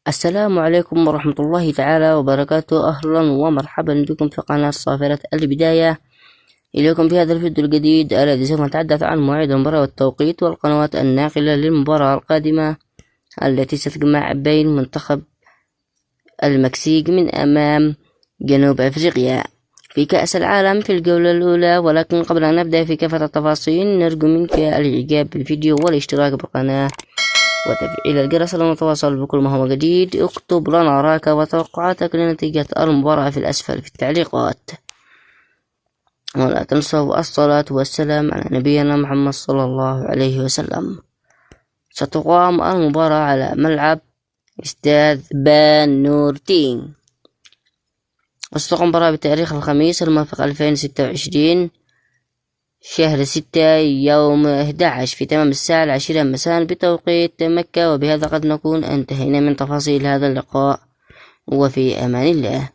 السلام عليكم ورحمة الله تعالى وبركاته. أهلا ومرحبا بكم في قناة صافرة البداية. إليكم في هذا الفيديو الجديد الذي سوف نتحدث عن مواعيد المباراة والتوقيت والقنوات الناقلة للمباراة القادمة التي ستجمع بين منتخب المكسيك من أمام جنوب أفريقيا في كأس العالم في الجولة الأولى. ولكن قبل أن نبدأ في كافة التفاصيل نرجو منك الإعجاب بالفيديو والاشتراك بالقناة وتفعيل الجرس لنتواصل بكل ما هو جديد. اكتب لنا رأيك وتوقعاتك لنتيجة المباراة في الأسفل في التعليقات، ولا تنسوا الصلاة والسلام على نبينا محمد صلى الله عليه وسلم. ستقام المباراة على ملعب استاد بانورتين، وستقام المباراة بتاريخ الخميس الموافق 2026 شهر 6 يوم 11 في تمام الساعة 10 مساء بتوقيت مكة. وبهذا قد نكون انتهينا من تفاصيل هذا اللقاء، وفي أمان الله.